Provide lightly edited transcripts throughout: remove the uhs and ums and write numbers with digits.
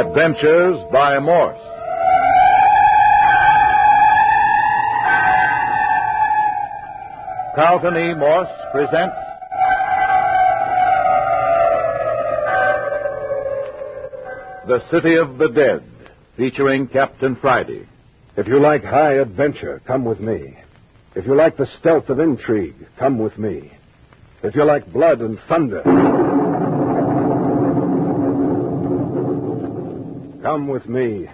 Adventures by Morse. Carlton E. Morse presents The City of the Dead, featuring Captain Friday. If you like high adventure, come with me. If you like the stealth of intrigue, come with me. If you like blood and thunder, come with me.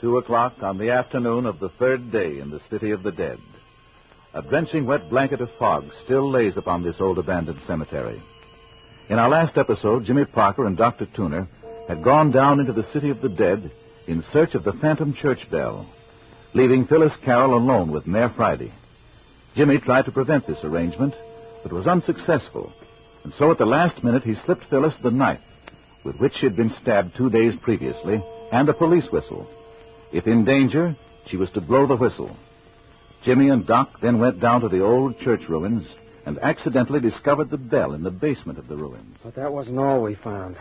Two o'clock on the afternoon of the third day in the City of the Dead. A drenching wet blanket of fog still lays upon this old abandoned cemetery. In our last episode, Jimmy Parker and Dr. Tuner had gone down into the City of the Dead in search of the phantom church bell, leaving Phyllis Carroll alone with Mayor Friday. Jimmy tried to prevent this arrangement, but was unsuccessful, and so at the last minute he slipped Phyllis the knife with which she had been stabbed 2 days previously, and a police whistle. If in danger, she was to blow the whistle. Jimmy and Doc then went down to the old church ruins and accidentally discovered the bell in the basement of the ruins. But that wasn't all we found.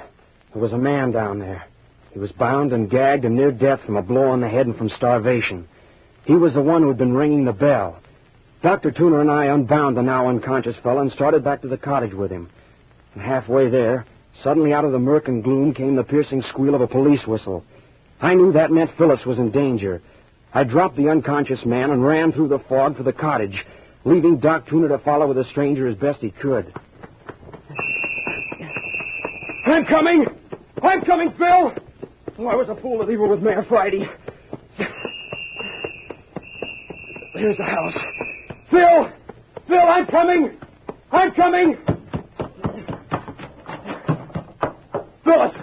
There was a man down there. He was bound and gagged and near death from a blow on the head and from starvation. He was the one who had been ringing the bell. Dr. Tuner and I unbound the now unconscious fellow and started back to the cottage with him. And halfway there, suddenly out of the murk and gloom came the piercing squeal of a police whistle. I knew that meant Phyllis was in danger. I dropped the unconscious man and ran through the fog for the cottage, leaving Doc Tuner to follow with the stranger as best he could. I'm coming! I'm coming, Phil! Oh, I was a fool to leave her with Mayor Friday. There's the house. Phil! Phil, I'm coming! I'm coming! Phyllis!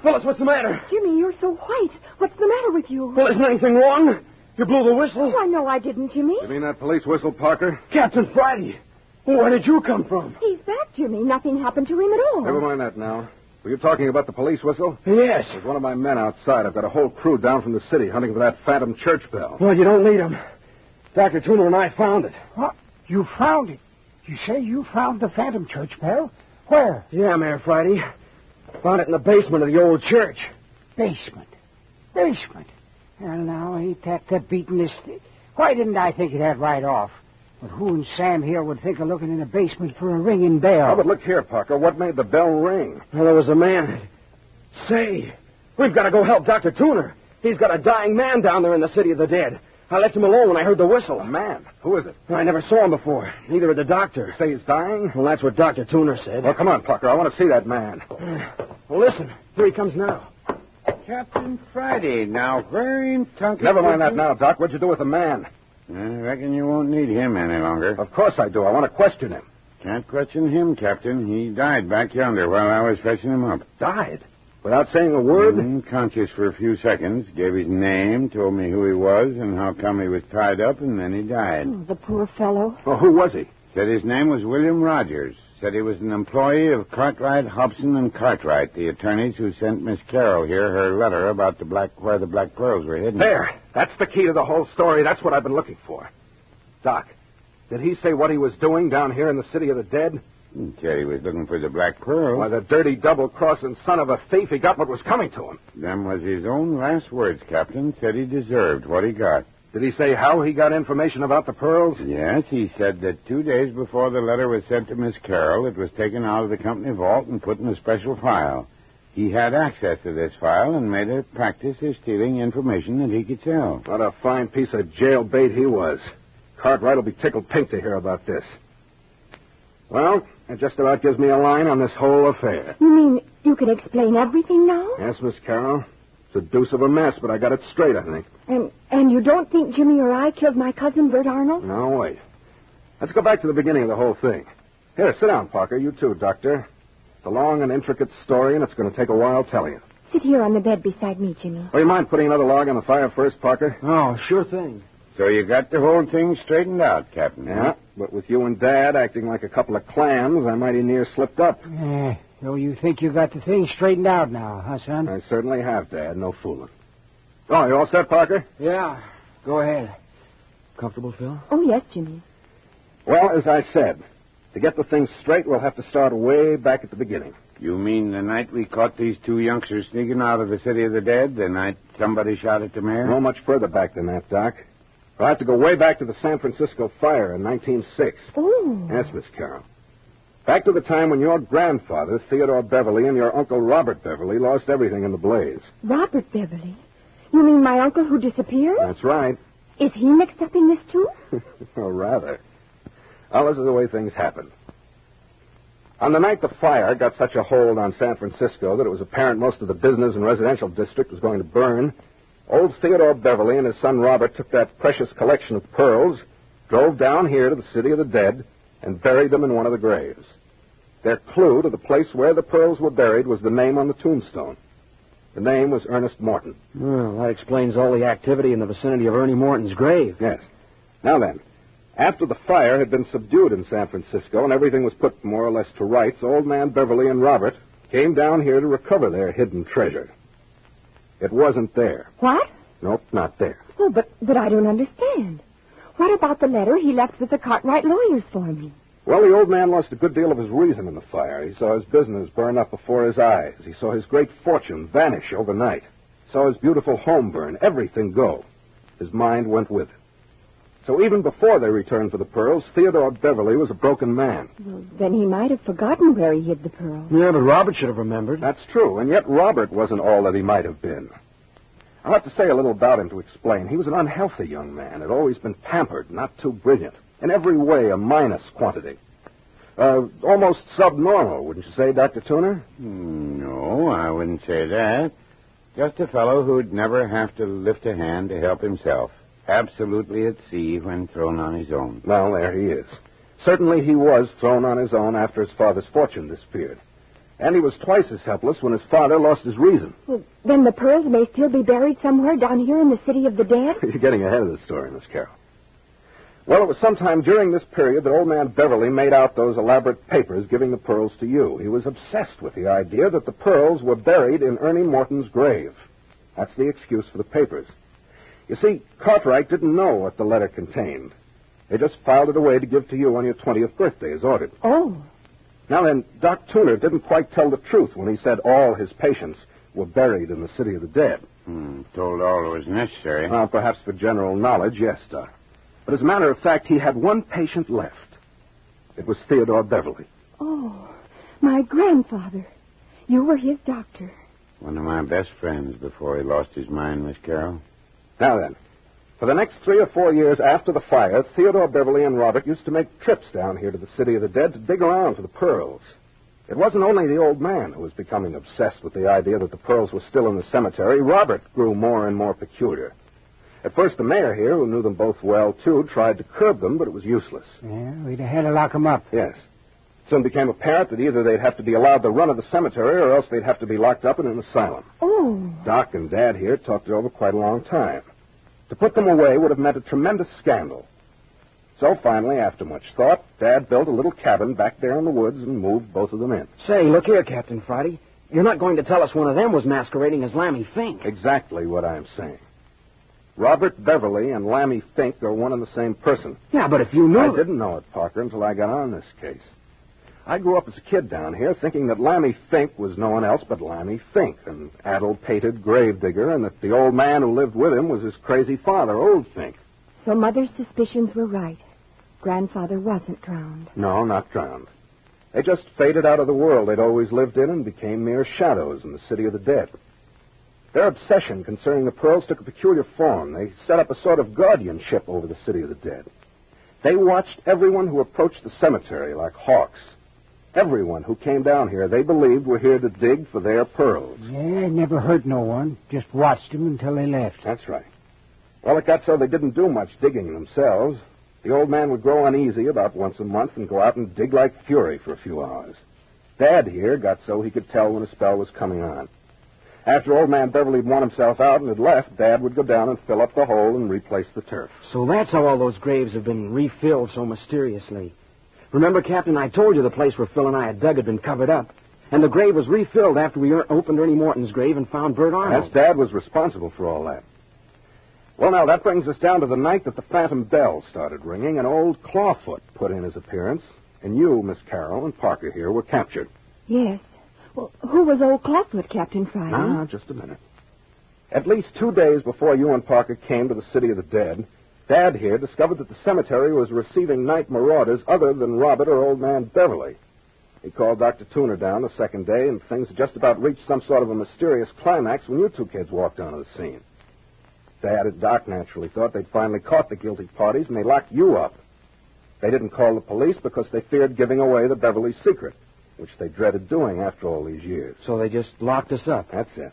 Phyllis, what's the matter? Jimmy, you're so white. What's the matter with you? Well, isn't anything wrong? You blew the whistle? Why, no, I didn't, Jimmy. You mean that police whistle, Parker? Captain Friday. Where did you come from? He's back, Jimmy. Nothing happened to him at all. Never mind that now. Were you talking about the police whistle? Yes. There's one of my men outside. I've got a whole crew down from the city hunting for that phantom church bell. Well, you don't need him. Dr. Tuner and I found it. What? You found it? You say you found the phantom church bell? Where? Yeah, Mayor Friday. Found it in the basement of the old church. Basement. Basement. Well, now, ain't that the beatin'est... Why didn't I think of that right off? But who and Sam here would think of looking in the basement for a ringing bell? Oh, but look here, Parker. What made the bell ring? Well, there was a man. Say, we've got to go help Dr. Tuner. He's got a dying man down there in the City of the Dead. I left him alone when I heard the whistle. A man? Who is it? I never saw him before. Neither did the doctor. You say he's dying? Well, that's what Dr. Tuner said. Well, come on, Parker. I want to see that man. Well, listen. Here he comes now. Captain Friday, now where in Tunket... Never mind that now, Doc. What'd you do with the man? I reckon you won't need him any longer. Of course I do. I want to question him. Can't question him, Captain. He died back yonder while I was fetching him up. Died? Without saying a word? Unconscious for a few seconds, gave his name, told me who he was and how come he was tied up, and then he died. Oh, the poor fellow. Well, who was he? Said his name was William Rogers. Said he was an employee of Cartwright, Hobson, and Cartwright, the attorneys who sent Miss Carroll here her letter about where the black pearls were hidden. There. That's the key to the whole story. That's what I've been looking for. Doc, did he say what he was doing down here in the City of the Dead? He said he was looking for the black pearls. Why, the dirty, double-crossing son of a thief, he got what was coming to him. Them was his own last words, Captain. Said he deserved what he got. Did he say how he got information about the pearls? Yes, he said that 2 days before the letter was sent to Miss Carroll, it was taken out of the company vault and put in a special file. He had access to this file and made a practice of stealing information that he could sell. What a fine piece of jailbait he was. Cartwright will be tickled pink to hear about this. Well, that just about gives me a line on this whole affair. You mean you can explain everything now? Yes, Miss Carroll. It's a deuce of a mess, but I got it straight, I think. And you don't think Jimmy or I killed my cousin, Bert Arnold? No, wait. Let's go back to the beginning of the whole thing. Here, sit down, Parker. You too, Doctor. It's a long and intricate story, and it's going to take a while telling it. Sit here on the bed beside me, Jimmy. Oh, you mind putting another log on the fire first, Parker? Oh, sure thing. So you got the whole thing straightened out, Captain. Yeah, but with you and Dad acting like a couple of clams, I mighty near slipped up. So you think you got the thing straightened out now, huh, son? I certainly have, Dad. No fooling. Oh, you all set, Parker? Yeah, go ahead. Comfortable, Phil? Oh, yes, Jimmy. Well, as I said, to get the thing straight, we'll have to start way back at the beginning. You mean the night we caught these two youngsters sneaking out of the City of the Dead? The night somebody shot at the mayor? No much further back than that, Doc. We'll have to go way back to the San Francisco fire in 1906. Oh. Yes, Miss Carroll. Back to the time when your grandfather, Theodore Beverly, and your uncle Robert Beverly lost everything in the blaze. Robert Beverly? You mean my uncle who disappeared? That's right. Is he mixed up in this, too? Oh, rather. Well, this is the way things happened. On the night the fire got such a hold on San Francisco that it was apparent most of the business and residential district was going to burn, old Theodore Beverly and his son Robert took that precious collection of pearls, drove down here to the City of the Dead, and buried them in one of the graves. Their clue to the place where the pearls were buried was the name on the tombstone. The name was Ernest Morton. Well, that explains all the activity in the vicinity of Ernie Morton's grave. Yes. Now then, after the fire had been subdued in San Francisco and everything was put more or less to rights, old man Beverly and Robert came down here to recover their hidden treasure. It wasn't there. What? Nope, not there. Oh, but I don't understand. What about the letter he left with the Cartwright lawyers for me? Well, the old man lost a good deal of his reason in the fire. He saw his business burn up before his eyes. He saw his great fortune vanish overnight. He saw his beautiful home burn, everything go. His mind went with it. So even before they returned for the pearls, Theodore Beverly was a broken man. Well, then he might have forgotten where he hid the pearls. Yeah, but Robert should have remembered. That's true, and yet Robert wasn't all that he might have been. I'll have to say a little about him to explain. He was an unhealthy young man, had always been pampered, not too brilliant. In every way, a minus quantity. Almost subnormal, wouldn't you say, Dr. Tuner? No, I wouldn't say that. Just a fellow who'd never have to lift a hand to help himself. Absolutely at sea when thrown on his own. Well, there he is. Certainly he was thrown on his own after his father's fortune disappeared. And he was twice as helpless when his father lost his reason. Well, then the pearls may still be buried somewhere down here in the City of the Dead? You're getting ahead of the story, Miss Carroll. Well, it was sometime during this period that old man Beverly made out those elaborate papers giving the pearls to you. He was obsessed with the idea that the pearls were buried in Ernie Morton's grave. That's the excuse for the papers. You see, Cartwright didn't know what the letter contained. They just filed it away to give to you on your 20th birthday as ordered. Oh. Now then, Doc Tuner didn't quite tell the truth when he said all his patients were buried in the City of the Dead. Told all that was necessary. Well, perhaps for general knowledge, yes, Doc. But as a matter of fact, he had one patient left. It was Theodore Beverly. Oh, my grandfather. You were his doctor. One of my best friends before he lost his mind, Miss Carroll. Now then, for the next 3 or 4 years after the fire, Theodore Beverly and Robert used to make trips down here to the City of the Dead to dig around for the pearls. It wasn't only the old man who was becoming obsessed with the idea that the pearls were still in the cemetery. Robert grew more and more peculiar. At first, the mayor here, who knew them both well, too, tried to curb them, but it was useless. Yeah, we'd have had to lock them up. Yes. It soon became apparent that either they'd have to be allowed the run of the cemetery or else they'd have to be locked up in an asylum. Oh. Doc and Dad here talked it over quite a long time. To put them away would have meant a tremendous scandal. So finally, after much thought, Dad built a little cabin back there in the woods and moved both of them in. Say, look here, Captain Friday. You're not going to tell us one of them was masquerading as Lammy Fink. Exactly what I'm saying. Robert Beverly and Lammy Fink are one and the same person. Yeah, but if you knew... I didn't know it, Parker, until I got on this case. I grew up as a kid down here thinking that Lammy Fink was no one else but Lammy Fink, an addle-pated gravedigger, and that the old man who lived with him was his crazy father, Old Fink. So Mother's suspicions were right. Grandfather wasn't drowned. No, not drowned. They just faded out of the world they'd always lived in and became mere shadows in the City of the Dead. Their obsession concerning the pearls took a peculiar form. They set up a sort of guardianship over the City of the Dead. They watched everyone who approached the cemetery like hawks. Everyone who came down here, they believed, were here to dig for their pearls. Yeah, never hurt no one. Just watched them until they left. That's right. Well, it got so they didn't do much digging themselves. The old man would grow uneasy about once a month and go out and dig like fury for a few hours. Dad here got so he could tell when a spell was coming on. After old man Beverly had worn himself out and had left, Dad would go down and fill up the hole and replace the turf. So that's how all those graves have been refilled so mysteriously. Remember, Captain, I told you the place where Phil and I had dug had been covered up. And the grave was refilled after we opened Ernie Morton's grave and found Bert Arnold. Yes, Dad was responsible for all that. Well, now, that brings us down to the night that the phantom bell started ringing, and old Clawfoot put in his appearance, and you, Miss Carroll, and Parker here were captured. Yes. Well, who was old Clawfoot, Captain Fri? Now, just a minute. At least 2 days before you and Parker came to the City of the Dead, Dad here discovered that the cemetery was receiving night marauders other than Robert or Old Man Beverly. He called Dr. Tuner down the second day, and things had just about reached some sort of a mysterious climax when you two kids walked onto the scene. Dad and Doc naturally thought they'd finally caught the guilty parties, and they locked you up. They didn't call the police because they feared giving away the Beverly secret, which they dreaded doing after all these years. So they just locked us up. That's it.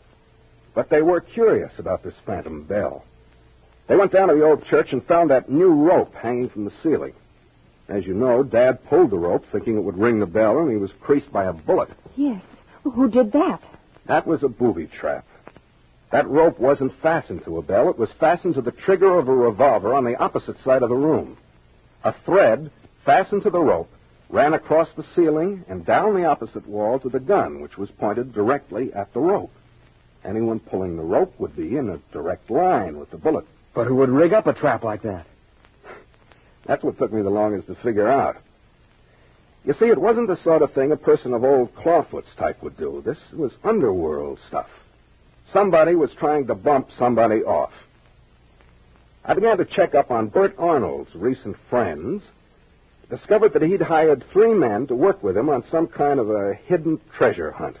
But they were curious about this phantom bell. They went down to the old church and found that new rope hanging from the ceiling. As you know, Dad pulled the rope thinking it would ring the bell, and he was creased by a bullet. Yes. Well, who did that? That was a booby trap. That rope wasn't fastened to a bell. It was fastened to the trigger of a revolver on the opposite side of the room. A thread fastened to the rope ran across the ceiling and down the opposite wall to the gun, which was pointed directly at the rope. Anyone pulling the rope would be in a direct line with the bullet. But who would rig up a trap like that? That's what took me the longest to figure out. You see, it wasn't the sort of thing a person of old Clawfoot's type would do. This was underworld stuff. Somebody was trying to bump somebody off. I began to check up on Bert Arnold's recent friends, discovered that he'd hired 3 men to work with him on some kind of a hidden treasure hunt.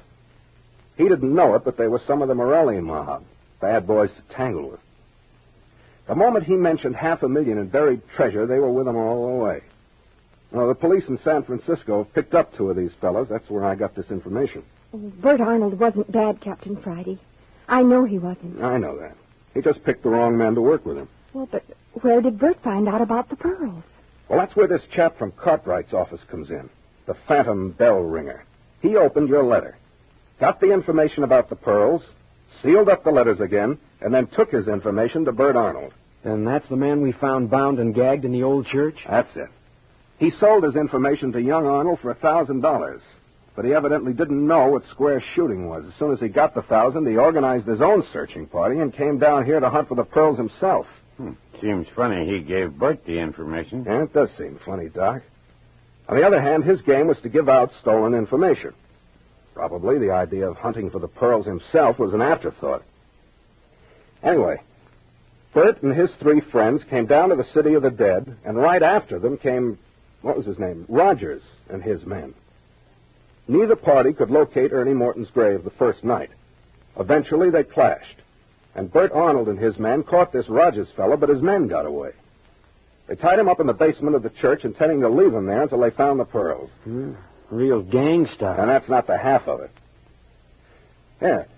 He didn't know it, but they were some of the Morelli mob, bad boys to tangle with. The moment he mentioned $500,000 in buried treasure, they were with him all the way. Now, the police in San Francisco have picked up 2 of these fellows. That's where I got this information. Bert Arnold wasn't bad, Captain Friday. I know he wasn't. I know that. He just picked the wrong men to work with him. Well, but where did Bert find out about the pearls? Well, that's where this chap from Cartwright's office comes in, the phantom bell ringer. He opened your letter, got the information about the pearls, sealed up the letters again, and then took his information to Bert Arnold. And that's the man we found bound and gagged in the old church? That's it. He sold his information to young Arnold for $1,000, but he evidently didn't know what square shooting was. As soon as he got the $1,000, he organized his own searching party and came down here to hunt for the pearls himself. Seems funny he gave Bert the information. Yeah, it does seem funny, Doc. On the other hand, his game was to give out stolen information. Probably the idea of hunting for the pearls himself was an afterthought. Anyway, Bert and his 3 friends came down to the City of the Dead, and right after them came, what was his name, Rogers and his men. Neither party could locate Ernie Morton's grave the first night. Eventually, they clashed, and Bert Arnold and his men caught this Rogers fellow, but his men got away. They tied him up in the basement of the church, intending to leave him there until they found the pearls. Real gang stuff. And that's not the half of it. Here,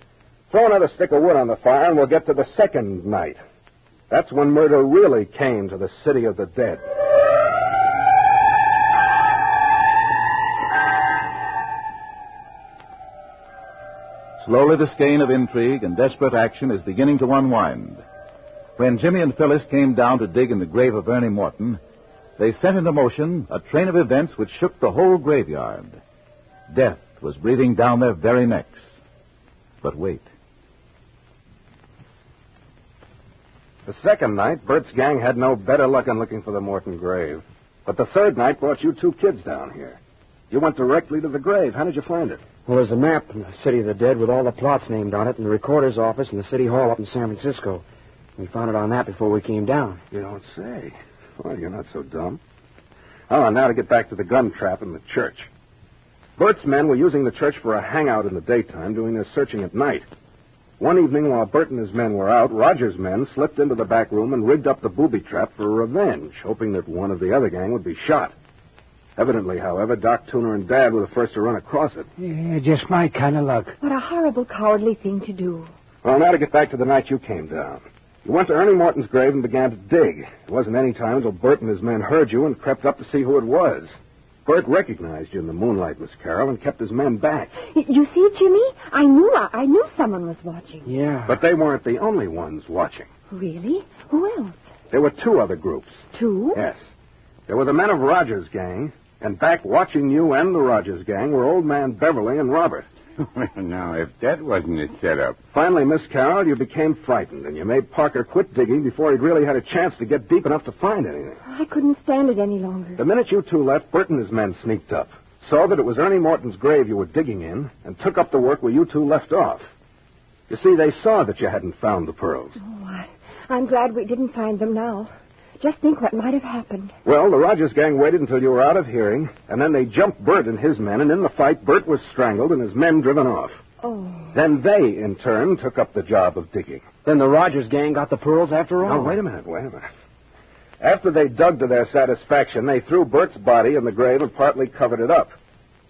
throw another stick of wood on the fire, and we'll get to the second night. That's when murder really came to the City of the Dead. Slowly the skein of intrigue and desperate action is beginning to unwind. When Jimmy and Phyllis came down to dig in the grave of Ernie Morton, they set into motion a train of events which shook the whole graveyard. Death was breathing down their very necks. But wait. The second night, Bert's gang had no better luck in looking for the Morton grave. But the third night brought you 2 kids down here. You went directly to the grave. How did you find it? Well, there's a map in the City of the Dead with all the plots named on it in the recorder's office in the City Hall up in San Francisco. We found it on that before we came down. You don't say. Well, you're not so dumb. Oh, now to get back to the gun trap in the church. Bert's men were using the church for a hangout in the daytime, doing their searching at night. One evening, while Bert and his men were out, Roger's men slipped into the back room and rigged up the booby trap for revenge, hoping that one of the other gang would be shot. Evidently, however, Doc, Tuner, and Dad were the first to run across it. Yeah, just my kind of luck. What a horrible, cowardly thing to do. Well, now to get back to the night you came down. You went to Ernie Morton's grave and began to dig. It wasn't any time until Bert and his men heard you and crept up to see who it was. Bert recognized you in the moonlight, Miss Carroll, and kept his men back. You see, Jimmy? I knew someone was watching. Yeah. But they weren't the only ones watching. Really? Who else? There were 2 other groups. 2? Yes. There were the men of Rogers' gang, and back watching you and the Rogers gang were Old Man Beverly and Robert. Well, now, if that wasn't a setup. Finally, Miss Carroll, you became frightened, and you made Parker quit digging before he'd really had a chance to get deep enough to find anything. I couldn't stand it any longer. The minute you two left, Bert and his men sneaked up, saw that it was Ernie Morton's grave you were digging in, and took up the work where you two left off. You see, they saw that you hadn't found the pearls. Oh, I'm glad we didn't find them now. Just think what might have happened. Well, the Rogers gang waited until you were out of hearing, and then they jumped Bert and his men, and in the fight, Bert was strangled and his men driven off. Oh. Then they, in turn, took up the job of digging. Then the Rogers gang got the pearls after all? Oh, wait a minute. After they dug to their satisfaction, they threw Bert's body in the grave and partly covered it up.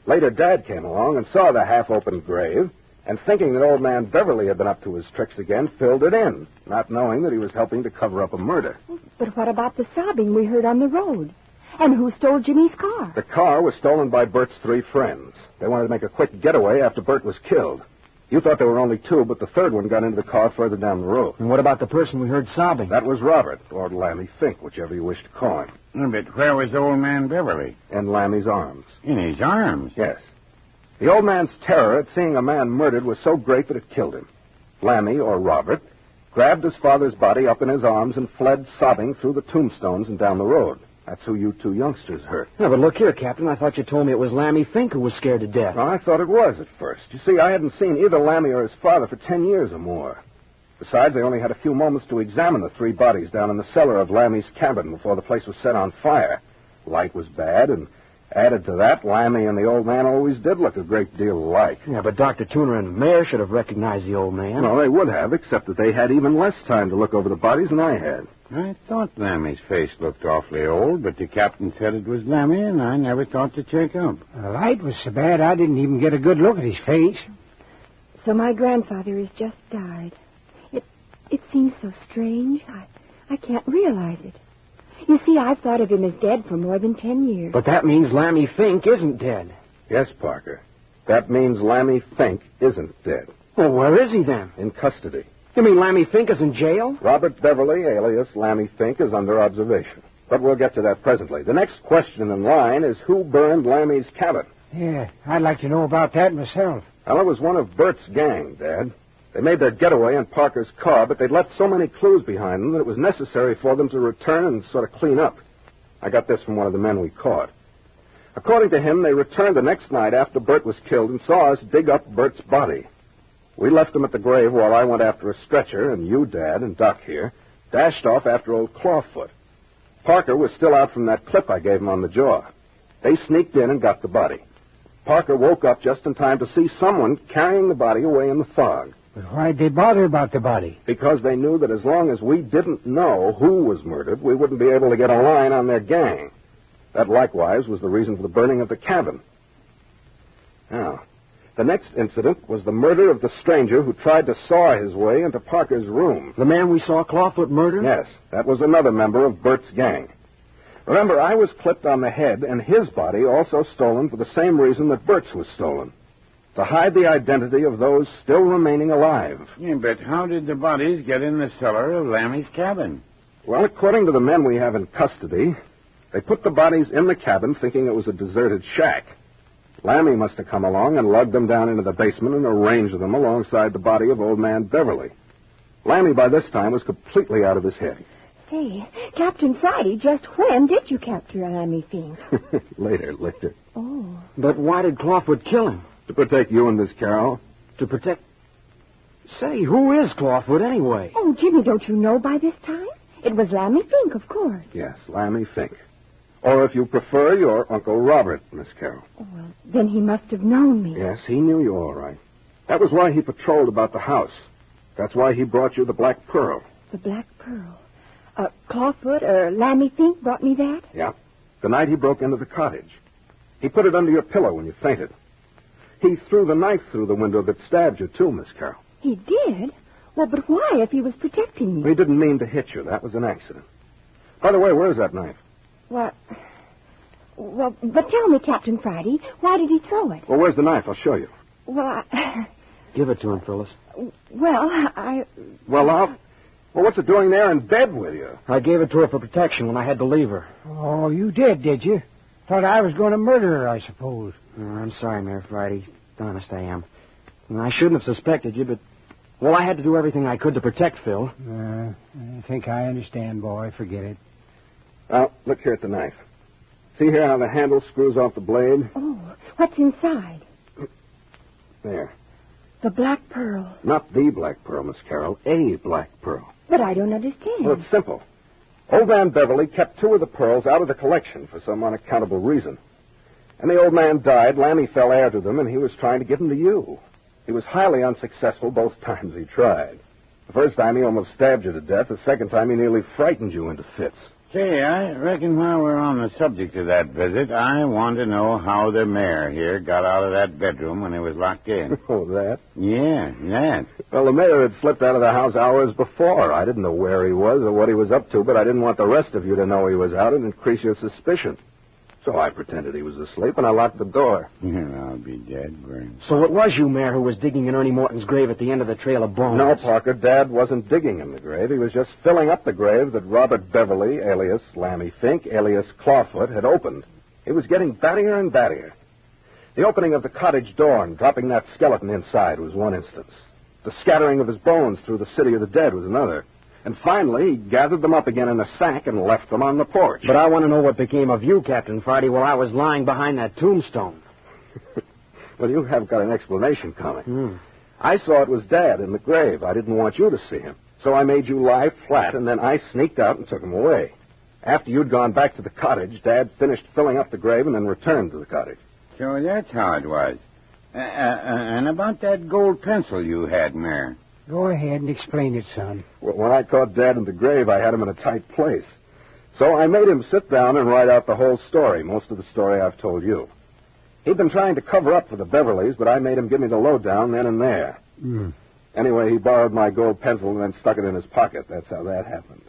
Later, Dad came along and saw the half-opened grave, and thinking that old man Beverly had been up to his tricks again, filled it in, not knowing that he was helping to cover up a murder. But what about the sobbing we heard on the road? And who stole Jimmy's car? The car was stolen by Bert's 3 friends. They wanted to make a quick getaway after Bert was killed. You thought there were only 2, but the third one got into the car further down the road. And what about the person we heard sobbing? That was Robert, or Lammy Fink, whichever you wish to call him. But where was old man Beverly? In Lammy's arms. In his arms? Yes. The old man's terror at seeing a man murdered was so great that it killed him. Lammy, or Robert, grabbed his father's body up in his arms and fled sobbing through the tombstones and down the road. That's who you 2 youngsters hurt. No, but look here, Captain. I thought you told me it was Lammy Fink who was scared to death. Well, I thought it was at first. You see, I hadn't seen either Lammy or his father for 10 years or more. Besides, I only had a few moments to examine the 3 bodies down in the cellar of Lammy's cabin before the place was set on fire. Light was bad, and added to that, Lammy and the old man always did look a great deal alike. Yeah, but Dr. Tuner and the mayor should have recognized the old man. Well, they would have, except that they had even less time to look over the bodies than I had. I thought Lammy's face looked awfully old, but the captain said it was Lammy, and I never thought to check up. The light was so bad I didn't even get a good look at his face. So my grandfather has just died. It seems so strange. I can't realize it. You see, I've thought of him as dead for more than 10 years. But that means Lammy Fink isn't dead. Yes, Parker. That means Lammy Fink isn't dead. Well, where is he then? In custody. You mean Lammy Fink is in jail? Robert Beverly, alias Lammy Fink, is under observation. But we'll get to that presently. The next question in line is who burned Lammy's cabin? Yeah, I'd like to know about that myself. Well, it was one of Bert's gang, Dad. They made their getaway in Parker's car, but they'd left so many clues behind them that it was necessary for them to return and sort of clean up. I got this from one of the men we caught. According to him, they returned the next night after Bert was killed and saw us dig up Bert's body. We left him at the grave while I went after a stretcher, and you, Dad, and Doc here, dashed off after old Clawfoot. Parker was still out from that clip I gave him on the jaw. They sneaked in and got the body. Parker woke up just in time to see someone carrying the body away in the fog. But why'd they bother about the body? Because they knew that as long as we didn't know who was murdered, we wouldn't be able to get a line on their gang. That likewise was the reason for the burning of the cabin. Now, the next incident was the murder of the stranger who tried to saw his way into Parker's room. The man we saw Clawfoot murder? Yes, that was another member of Bert's gang. Remember, I was clipped on the head, and his body also stolen for the same reason that Bert's was stolen. To hide the identity of those still remaining alive. Yeah, but how did the bodies get in the cellar of Lammy's cabin? Well, according to the men we have in custody, they put the bodies in the cabin thinking it was a deserted shack. Lammy must have come along and lugged them down into the basement and arranged them alongside the body of old man Beverly. Lammy, by this time, was completely out of his head. Say, Captain Friday, just when did you capture Lammy Fink? Later. Oh. But why did Clawfoot kill him? To protect you and Miss Carroll. To protect... Say, who is Clawfoot anyway? Oh, Jimmy, don't you know by this time? It was Lammy Fink, of course. Yes, Lammy Fink. Or if you prefer, your Uncle Robert, Miss Carroll. Oh, well, then he must have known me. Yes, he knew you all right. That was why he patrolled about the house. That's why he brought you the Black Pearl. The Black Pearl? Clawfoot or Lammy Fink brought me that? Yeah. The night he broke into the cottage. He put it under your pillow when you fainted. He threw the knife through the window that stabbed you, too, Miss Carroll. He did? Well, but why if he was protecting me? He didn't mean to hit you. That was an accident. By the way, where's that knife? What? Well, but tell me, Captain Friday, why did he throw it? Well, where's the knife? I'll show you. Well, Give it to him, Phyllis. Well, Well, what's it doing there in bed with you? I gave it to her for protection when I had to leave her. Oh, you did you? Thought I was going to murder her, I suppose. Oh, I'm sorry, Mayor Friday. Honest, I am. I shouldn't have suspected you, but, well, I had to do everything I could to protect Phil. I think I understand, boy. Forget it. Well, look here at the knife. See here how the handle screws off the blade? Oh, what's inside? There. The black pearl. Not the black pearl, Miss Carroll. A black pearl. But I don't understand. Well, it's simple. Old man Beverly kept 2 of the pearls out of the collection for some unaccountable reason. And the old man died, Lammy fell heir to them, and he was trying to give them to you. He was highly unsuccessful both times he tried. The first time he almost stabbed you to death. The second time he nearly frightened you into fits. Say, I reckon while we're on the subject of that visit, I want to know how the mayor here got out of that bedroom when he was locked in. Oh, that? Yeah, that. Well, the mayor had slipped out of the house hours before. I didn't know where he was or what he was up to, but I didn't want the rest of you to know he was out and increase your suspicion. So I pretended he was asleep, and I locked the door. Yeah, I'll be dead, Burns. So it was you, Mayor, who was digging in Ernie Morton's grave at the end of the trail of bones. No, Parker, Dad wasn't digging in the grave. He was just filling up the grave that Robert Beverly, alias Lammy Fink, alias Clawfoot, had opened. It was getting battier and battier. The opening of the cottage door and dropping that skeleton inside was one instance. The scattering of his bones through the city of the dead was another. And finally, he gathered them up again in a sack and left them on the porch. But I want to know what became of you, Captain Friday, while I was lying behind that tombstone. Well, you have got an explanation coming. I saw it was Dad in the grave. I didn't want you to see him. So I made you lie flat, and then I sneaked out and took him away. After you'd gone back to the cottage, Dad finished filling up the grave and then returned to the cottage. So that's how it was. And about that gold pencil you had, Mayor. Go ahead and explain it, son. Well, when I caught Dad in the grave, I had him in a tight place. So I made him sit down and write out the whole story, most of the story I've told you. He'd been trying to cover up for the Beverleys, but I made him give me the lowdown then and there. Anyway, he borrowed my gold pencil and then stuck it in his pocket. That's how that happened.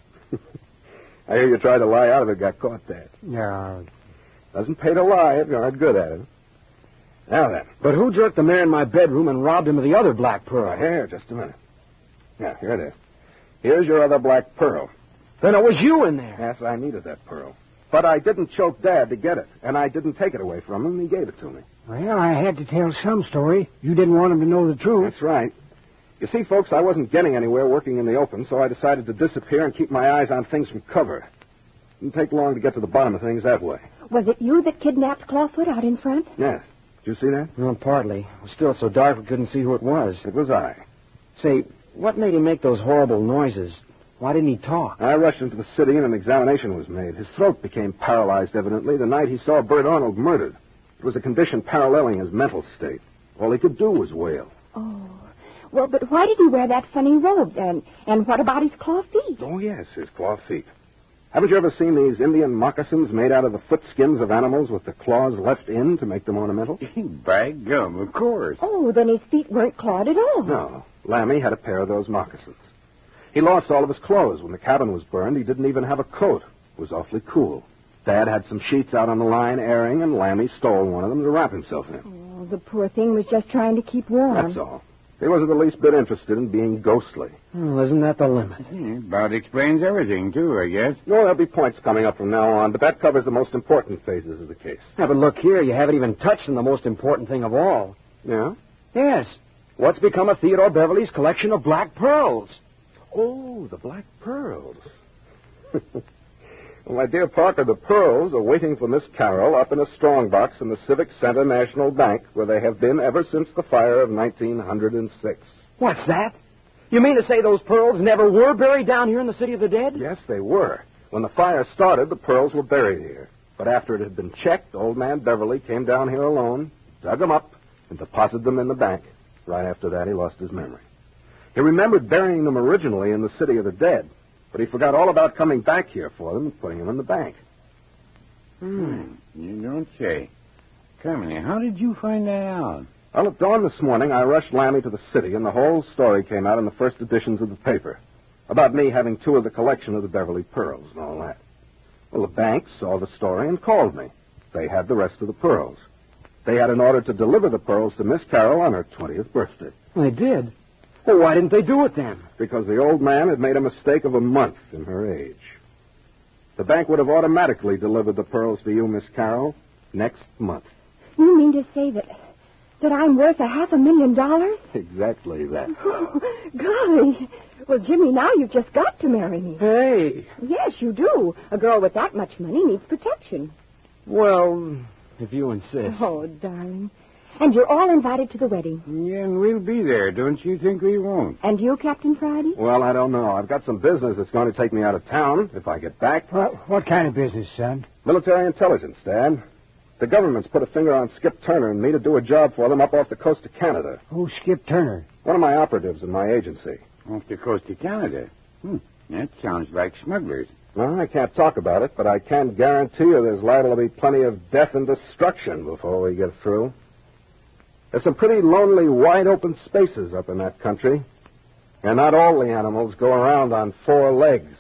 I hear you tried to lie out of it, got caught, Dad. No. Doesn't pay to lie if you're not good at it. Now then. But who jerked the mayor in my bedroom and robbed him of the other black pearl? Here, just a minute. Yeah, here it is. Here's your other black pearl. Then it was you in there. Yes, I needed that pearl. But I didn't choke Dad to get it, and I didn't take it away from him. He gave it to me. Well, I had to tell some story. You didn't want him to know the truth. That's right. You see, folks, I wasn't getting anywhere working in the open, so I decided to disappear and keep my eyes on things from cover. Didn't take long to get to the bottom of things that way. Was it you that kidnapped Clawfoot out in front? Yes. Did you see that? Well, partly. It was still so dark we couldn't see who it was. It was I. Say, what made him make those horrible noises? Why didn't he talk? I rushed into the city and an examination was made. His throat became paralyzed, evidently, the night he saw Bert Arnold murdered. It was a condition paralleling his mental state. All he could do was wail. Oh. Well, but why did he wear that funny robe? And what about his claw feet? Oh, yes, his claw feet. Haven't you ever seen these Indian moccasins made out of the foot skins of animals with the claws left in to make them ornamental? By gum, of course. Oh, then his feet weren't clawed at all. No. Lammy had a pair of those moccasins. He lost all of his clothes. When the cabin was burned, he didn't even have a coat. It was awfully cool. Dad had some sheets out on the line airing, and Lammy stole one of them to wrap himself in. Oh, the poor thing was just trying to keep warm. That's all. He wasn't the least bit interested in being ghostly. Well, isn't that the limit? About explains everything, too, I guess. No, there'll be points coming up from now on, but that covers the most important phases of the case. Yeah, but look here, you haven't even touched on the most important thing of all. Yeah? Yes. What's become of Theodore Beverly's collection of black pearls? Oh, the black pearls. Well, my dear Parker, the pearls are waiting for Miss Carroll up in a strongbox in the Civic Center National Bank, where they have been ever since the fire of 1906. What's that? You mean to say those pearls never were buried down here in the City of the Dead? Yes, they were. When the fire started, the pearls were buried here. But after it had been checked, old man Beverly came down here alone, dug them up, and deposited them in the bank. Right after that, he lost his memory. He remembered burying them originally in the City of the Dead, but he forgot all about coming back here for them and putting them in the bank. You don't say. Carmine, how did you find that out? Well, at dawn this morning, I rushed Lammy to the city, and the whole story came out in the first editions of the paper about me having 2 of the collection of the Beverly pearls and all that. Well, the bank saw the story and called me. They had the rest of the pearls. They had an order to deliver the pearls to Miss Carroll on her 20th birthday. They did? Well, why didn't they do it then? Because the old man had made a mistake of a month in her age. The bank would have automatically delivered the pearls to you, Miss Carroll, next month. You mean to say that That I'm worth $500,000? Exactly that. Oh, golly. Well, Jimmy, now you've just got to marry me. Hey. Yes, you do. A girl with that much money needs protection. Well, if you insist. Oh, darling. And you're all invited to the wedding. Yeah, and we'll be there. Don't you think we won't? And you, Captain Friday? Well, I don't know. I've got some business that's going to take me out of town if I get back. What kind of business, son? Military intelligence, Dad. The government's put a finger on Skip Turner and me to do a job for them up off the coast of Canada. Who's Skip Turner? One of my operatives in my agency. Off the coast of Canada. That sounds like smugglers. Well, I can't talk about it, but I can guarantee you there's liable to be plenty of death and destruction before we get through. There's some pretty lonely, wide-open spaces up in that country. And not all the animals go around on 4 legs.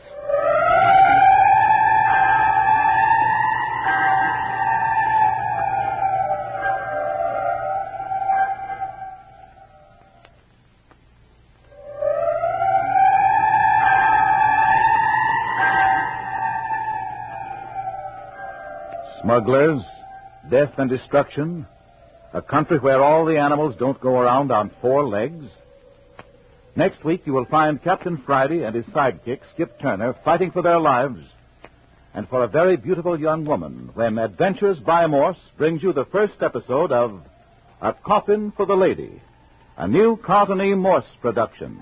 Smugglers, death and destruction, a country where all the animals don't go around on 4 legs. Next week, you will find Captain Friday and his sidekick, Skip Turner, fighting for their lives and for a very beautiful young woman when Adventures by Morse brings you the first episode of A Coffin for the Lady, a new Carlton E. Morse production.